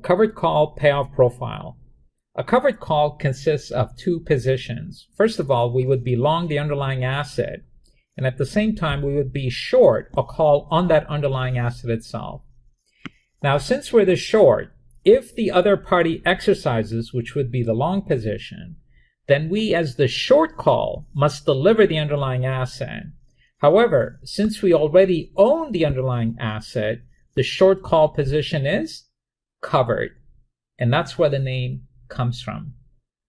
Covered call payoff profile. A covered call consists of two positions. First of all, we would be long the underlying asset, and at the same time, we would be short a call on that underlying asset itself. Now, since we're the short, if the other party exercises, which would be the long position, then we as the short call must deliver the underlying asset. However, since we already own the underlying asset, the short call position is covered, and that's where the name comes from.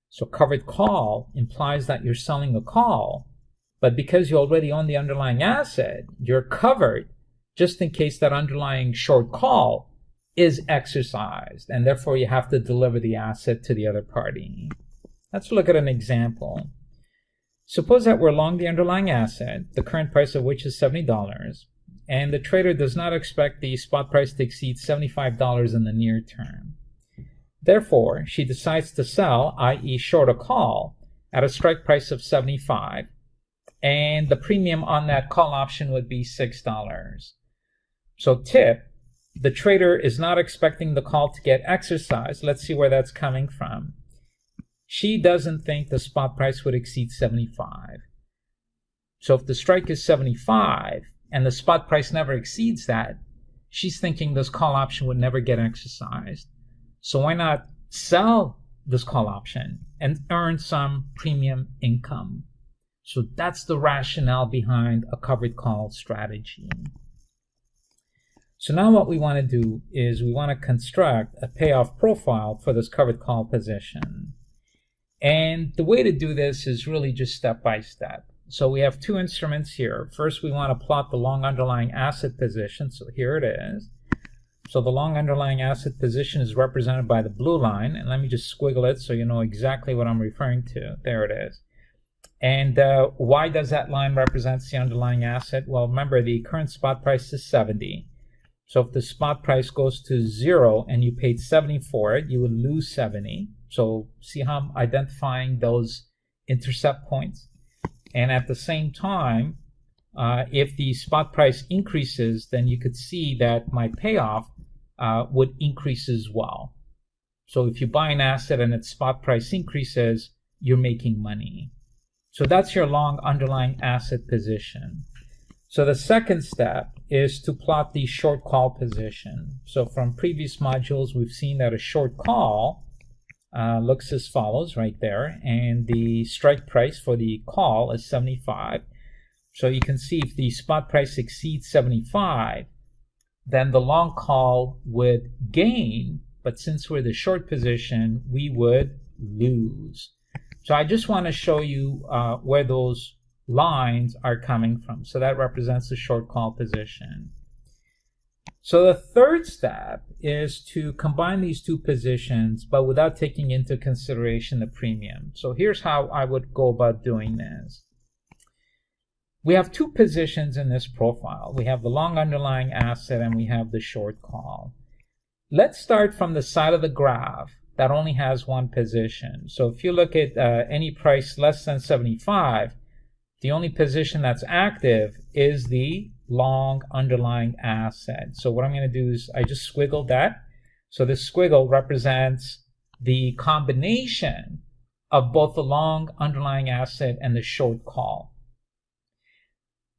So covered call implies that you're selling a call, but because you already own the underlying asset, you're covered just in case that underlying short call is exercised, and therefore you have to deliver the asset to the other party. Let's look at an example. Suppose that we're long the underlying asset, the current price of which is $70, and the trader does not expect the spot price to exceed $75 in the near term. Therefore, she decides to sell, i.e. short a call, at a strike price of $75, and the premium on that call option would be $6. So tip, the trader is not expecting the call to get exercised. Let's see where that's coming from. She doesn't think the spot price would exceed 75. So if the strike is 75 and the spot price never exceeds that, she's thinking this call option would never get exercised. So why not sell this call option and earn some premium income? So that's the rationale behind a covered call strategy. So now what we want to do is we want to construct a payoff profile for this covered call position. And the way to do this is really just step by step. So we have two instruments here. First, we want to plot the long underlying asset position. So here it is. So the long underlying asset position is represented by the blue line. And let me just squiggle it so you know exactly what I'm referring to. There it is. And why does that line represent the underlying asset? Well, remember, the current spot price is 70. So if the spot price goes to 0 and you paid 70 for it, you would lose 70. So see how I'm identifying those intercept points? And at the same time, if the spot price increases, then you could see that my payoff would increase as well. So if you buy an asset and its spot price increases, you're making money. So that's your long underlying asset position. So the second step is to plot the short call position. So from previous modules, we've seen that a short call looks as follows right there, and the strike price for the call is 75. So you can see if the spot price exceeds 75, then the long call would gain, but since we're the short position, we would lose. So I just want to show you where those lines are coming from. So that represents the short call position. So the third step is to combine these two positions, but without taking into consideration the premium. So here's how I would go about doing this. We have two positions in this profile. We have the long underlying asset and we have the short call. Let's start from the side of the graph that only has one position. So if you look at any price less than 75, the only position that's active is the long underlying asset. So what I'm going to do is I just squiggled that. So this squiggle represents the combination of both the long underlying asset and the short call.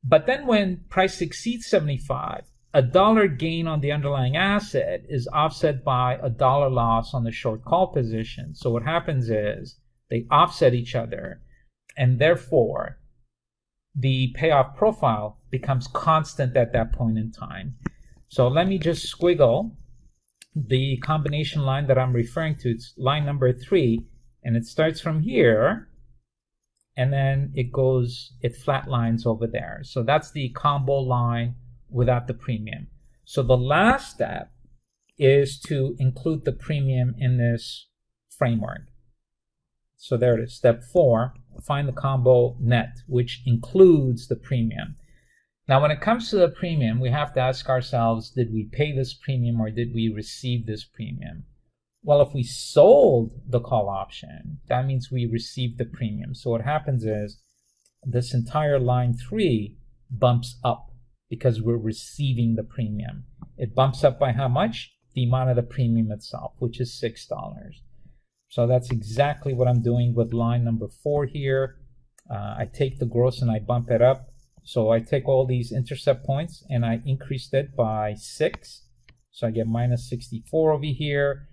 But then when price exceeds 75, a dollar gain on the underlying asset is offset by a dollar loss on the short call position. So what happens is they offset each other, and therefore the payoff profile becomes constant at that point in time. So let me just squiggle the combination line that I'm referring to. It's line number 3, and it starts from here, and then it flatlines over there. So that's the combo line without the premium. So the last step is to include the premium in this framework. So there it is, step 4, find the combo net, which includes the premium. Now when it comes to the premium, we have to ask ourselves, did we pay this premium or did we receive this premium? Well, if we sold the call option, that means we received the premium. So what happens is this entire line 3 bumps up because we're receiving the premium. It bumps up by how much? the amount of the premium itself, which is $6. So that's exactly what I'm doing with line number 4 here. I take the gross and I bump it up. So I take all these intercept points and I increased it by 6. So I get minus 64 over here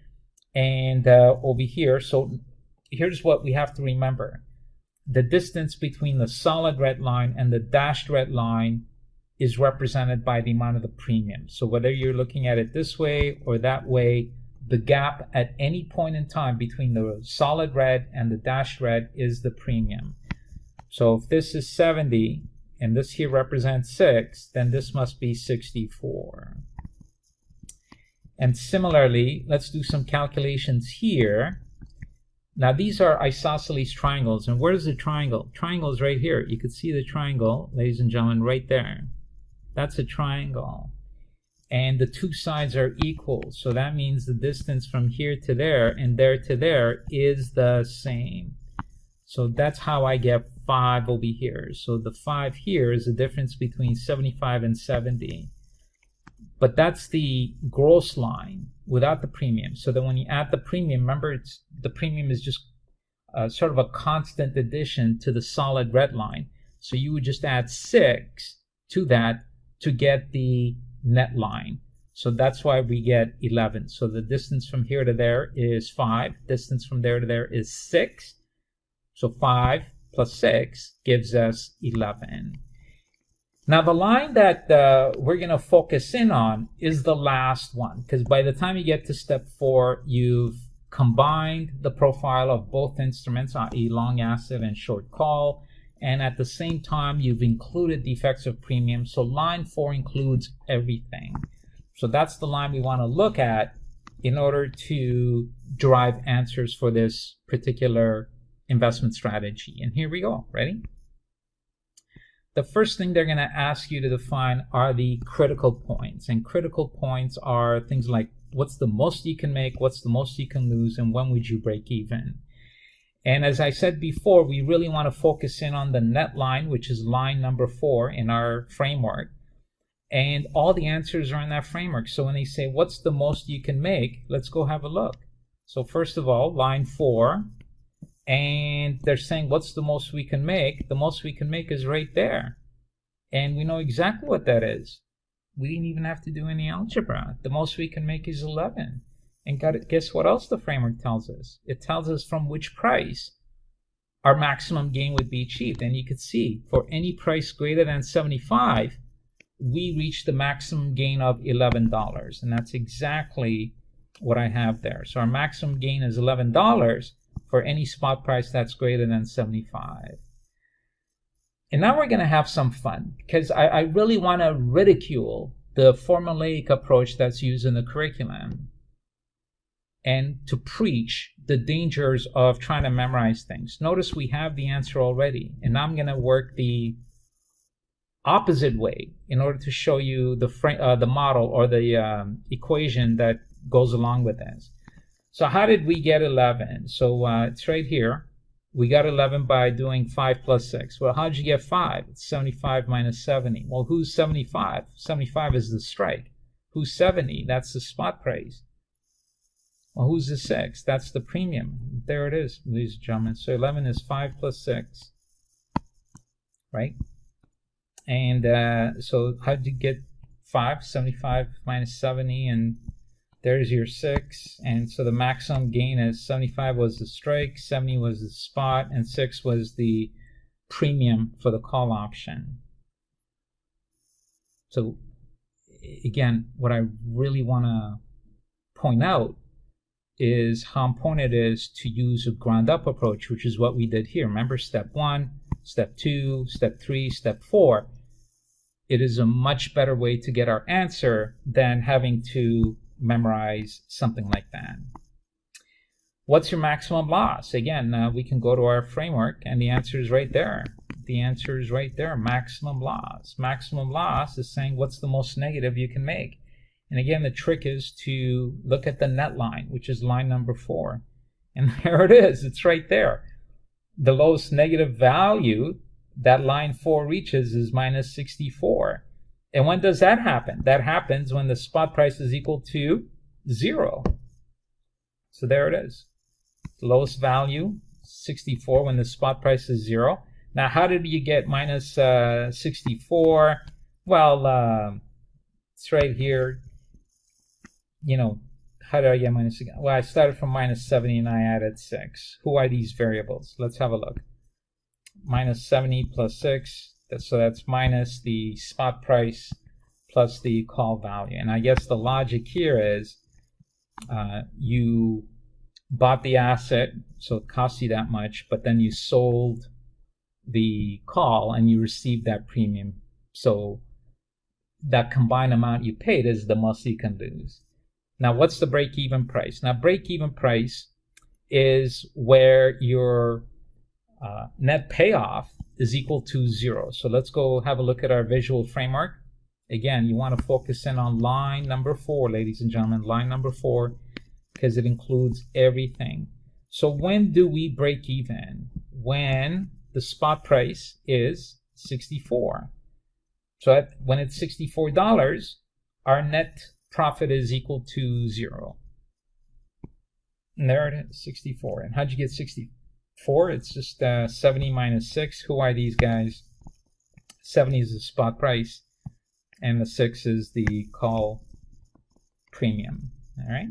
and over here. So here's what we have to remember. The distance between the solid red line and the dashed red line is represented by the amount of the premium. So whether you're looking at it this way or that way, the gap at any point in time between the solid red and the dashed red is the premium. So if this is 70 and this here represents 6, then this must be 64. And similarly, let's do some calculations here. Now these are isosceles triangles, and where's the triangle? Triangle is right here. You can see the triangle, ladies and gentlemen, right there. That's a triangle. And the two sides are equal, so that means the distance from here to there and there to there is the same. So that's how I get 5 over here. So the 5 here is the difference between 75 and 70. But that's the gross line without the premium. So that when you add the premium, remember the premium is just sort of a constant addition to the solid red line. So you would just add 6 to that to get the net line. So that's why we get 11. So the distance from here to there is 5. Distance from there to there is 6. So 5 plus 6 gives us 11. Now the line that we're going to focus in on is the last one, because by the time you get to step 4, you've combined the profile of both instruments, i.e. long asset and short call, and at the same time you've included the effects of premium. So line 4 includes everything. So that's the line we want to look at in order to derive answers for this particular investment strategy. And here we go. Ready? The first thing they're going to ask you to define are the critical points. And critical points are things like what's the most you can make, what's the most you can lose, and when would you break even. And as I said before, we really want to focus in on the net line, which is line number 4 in our framework. And all the answers are in that framework. So when they say what's the most you can make, let's go have a look. So first of all, line 4. And they're saying what's the most we can make. The most we can make is right there, and we know exactly what that is. We didn't even have to do any algebra. The most we can make is 11. And guess what else the framework tells us? It tells us from which price our maximum gain would be achieved. And you could see for any price greater than 75, we reach the maximum gain of $11, and that's exactly what I have there. So our maximum gain is $11 for any spot price that's greater than 75. And now we're going to have some fun, because I really want to ridicule the formulaic approach that's used in the curriculum and to preach the dangers of trying to memorize things. Notice we have the answer already, and now I'm going to work the opposite way in order to show you the model or the equation that goes along with this. So how did we get 11? So it's right here. We got 11 by doing 5 plus 6. Well, how did you get 5? It's 75 minus 70. Well, who's 75? 75 is the strike. Who's 70? That's the spot price. Well, who's the 6? That's the premium. There it is, ladies and gentlemen. So 11 is 5 plus 6, right? And so how did you get 5? 75 minus 70, and there's your 6. And so the maximum gain is 75 was the strike, 70 was the spot, and 6 was the premium for the call option. So again, what I really want to point out is how important it is to use a ground up approach, which is what we did here. Remember, step 1, step 2, step 3, step 4. It is a much better way to get our answer than having to memorize something like that. What's your maximum loss? Again, we can go to our framework, and the answer is right there. The answer is right there, maximum loss. Maximum loss is saying what's the most negative you can make. And again, the trick is to look at the net line, which is line number 4. And there it is, it's right there. The lowest negative value that line 4 reaches is minus 64. And when does that happen? That happens when the spot price is equal to 0. So there it is. The lowest value, 64, when the spot price is 0. Now, how did you get minus 64? Well, it's right here. You know, how did I get minus? Well, I started from minus 70 and I added 6. Who are these variables? Let's have a look. Minus 70 plus 6. So that's minus the spot price plus the call value. And I guess the logic here is you bought the asset, so it cost you that much, but then you sold the call and you received that premium. So that combined amount you paid is the most you can lose. Now, what's the break-even price? Now, break-even price is where your net payoff is equal to 0. So let's go have a look at our visual framework. Again, you want to focus in on line number 4, ladies and gentlemen, line number 4, because it includes everything. So when do we break even? When the spot price is 64. So when it's $64, our net profit is equal to 0. And there it is, 64. And how'd you get 64? It's just 70 minus 6. Who are these guys? 70 is the spot price, and the 6 is the call premium. All right?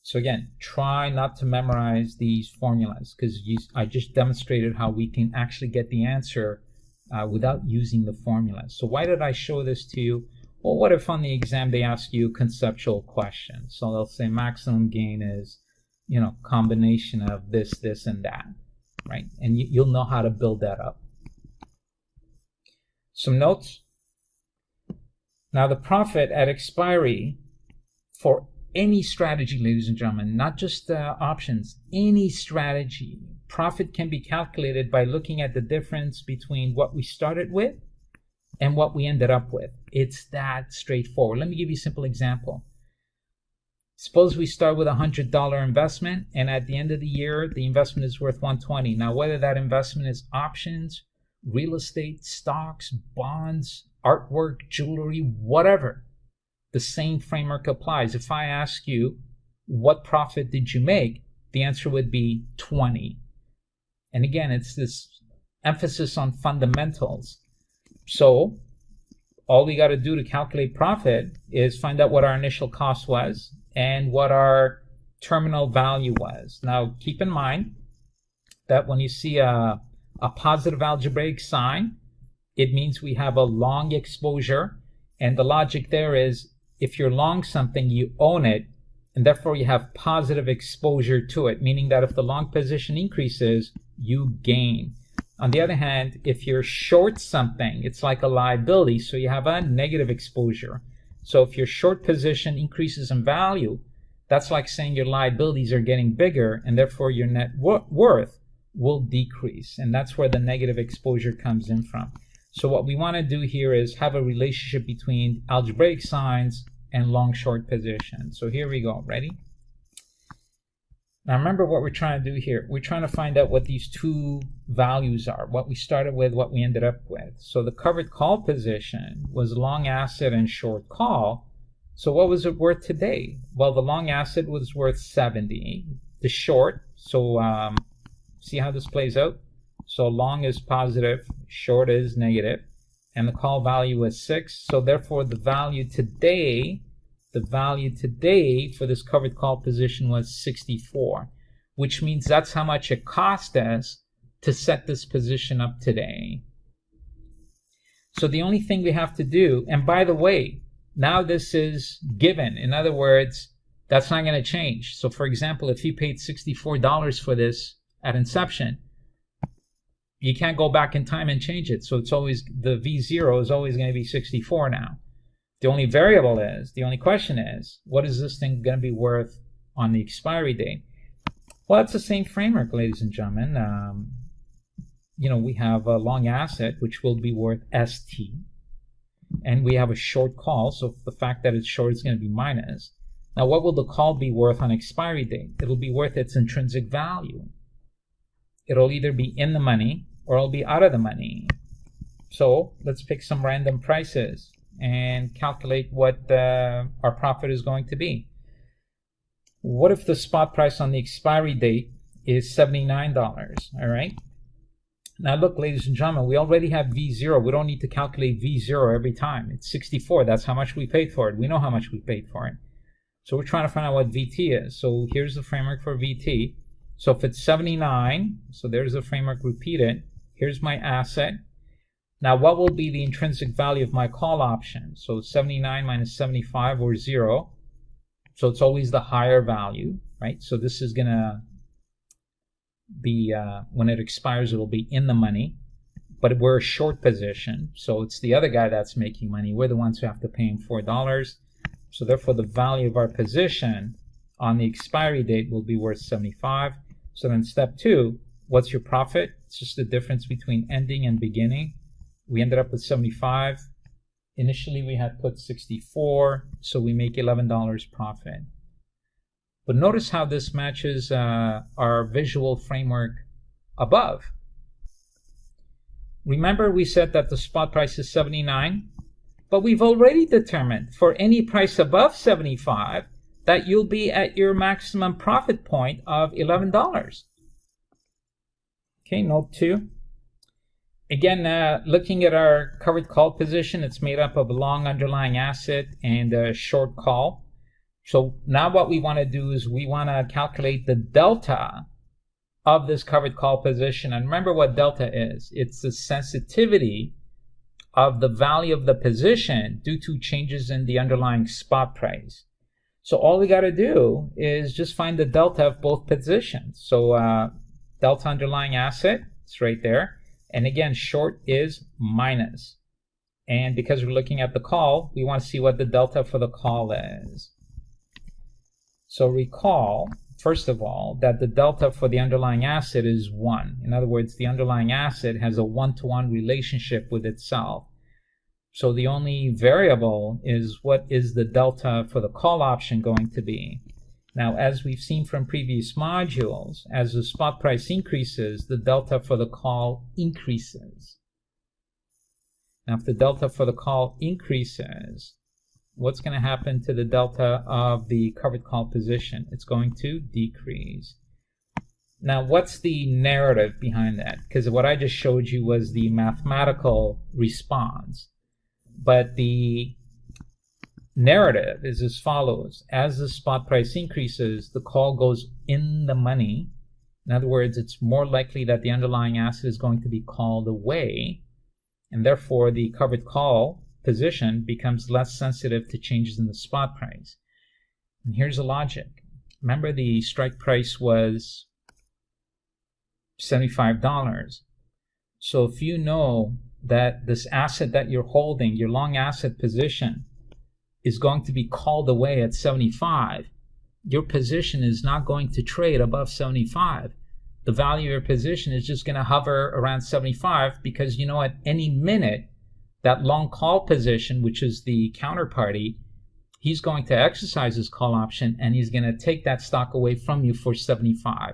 So again, try not to memorize these formulas, because I just demonstrated how we can actually get the answer without using the formulas. So why did I show this to you? Well, what if on the exam they ask you conceptual questions? So they'll say maximum gain is, you know, combination of this, this, and that, right? And you'll know how to build that up. Some notes. Now, the profit at expiry for any strategy, ladies and gentlemen, not just options, any strategy, profit can be calculated by looking at the difference between what we started with and what we ended up with. It's that straightforward. Let me give you a simple example. Suppose we start with a $100 investment, and at the end of the year, the investment is worth $120. Now, whether that investment is options, real estate, stocks, bonds, artwork, jewelry, whatever, the same framework applies. If I ask you, what profit did you make? The answer would be 20. And again, it's this emphasis on fundamentals. So all we got to do to calculate profit is find out what our initial cost was and what our terminal value was. Now, keep in mind that when you see a positive algebraic sign, it means we have a long exposure. And the logic there is, if you're long something, you own it, and therefore you have positive exposure to it, meaning that if the long position increases, you gain. On the other hand, if you're short something, it's like a liability, so you have a negative exposure. So if your short position increases in value, that's like saying your liabilities are getting bigger, and therefore your net worth will decrease. And that's where the negative exposure comes in from. So what we want to do here is have a relationship between algebraic signs and long-short positions. So here we go. Ready? Now remember what we're trying to do here. We're trying to find out what these two values are, what we started with, what we ended up with. So the covered call position was long asset and short call. So what was it worth today? Well, the long asset was worth 70. The short, so see how this plays out? So long is positive, short is negative, and the call value is 6. So therefore the value today for this covered call position was 64, which means that's how much it cost us to set this position up today. So the only thing we have to do, and by the way, now this is given. In other words, that's not going to change. So for example, if you paid $64 for this at inception, you can't go back in time and change it. So it's always, the V0 is always going to be 64 now. The only variable is, the only question is, what is this thing going to be worth on the expiry date? Well, it's the same framework, ladies and gentlemen. We have a long asset, which will be worth ST. And we have a short call, so the fact that it's short is going to be minus. Now, what will the call be worth on expiry date? It'll be worth its intrinsic value. It'll either be in the money or it'll be out of the money. So let's pick some random prices. and calculate what our profit is going to be. What if the spot price on the expiry date is $79? All right. Now look, ladies and gentlemen, we already have V0. We don't need to calculate V0 every time. It's 64. That's how much we paid for it. We know how much we paid for it. So we're trying to find out what VT is. So here's the framework for VT. So if it's 79, so there's the framework repeated. Here's my asset. Now what will be the intrinsic value of my call option? So 79 minus 75, or 0. So it's always the higher value, right? So this is going to be, when it expires, it will be in the money. But we're a short position, so it's the other guy that's making money. We're the ones who have to pay him $4. So therefore, the value of our position on the expiry date will be worth 75. So then step 2, what's your profit? It's just the difference between ending and beginning. We ended up with 75. Initially, we had put 64, so we make $11 profit. But notice how this matches our visual framework above. Remember, we said that the spot price is 79, but we've already determined for any price above 75 that you'll be at your maximum profit point of $11. Okay, note 2. Again, looking at our covered call position, it's made up of a long underlying asset and a short call. So now what we want to do is we want to calculate the delta of this covered call position. And remember what delta is. It's the sensitivity of the value of the position due to changes in the underlying spot price. So all we got to do is just find the delta of both positions. So delta underlying asset, it's right there. And again, short is minus. And because we're looking at the call, we want to see what the delta for the call is. So recall, first of all, that the delta for the underlying asset is 1. In other words, the underlying asset has a 1-to-1 relationship with itself. So the only variable is what is the delta for the call option going to be. Now, as we've seen from previous modules, as the spot price increases, the delta for the call increases. Now, if the delta for the call increases, what's going to happen to the delta of the covered call position? It's going to decrease. Now, what's the narrative behind that? Because what I just showed you was the mathematical response. But the narrative is as follows. As the spot price increases, the call goes in the money. In other words, it's more likely that the underlying asset is going to be called away, and therefore the covered call position becomes less sensitive to changes in the spot price. And here's the logic. Remember, the strike price was $75. So if you know that this asset that you're holding, your long asset position, is going to be called away at 75, your position is not going to trade above 75. The value of your position is just going to hover around 75 because you know at any minute that long call position, which is the counterparty, he's going to exercise his call option and he's going to take that stock away from you for 75.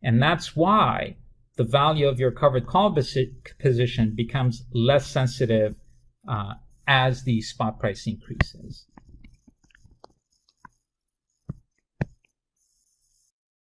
And that's why the value of your covered call position becomes less sensitive as the spot price increases.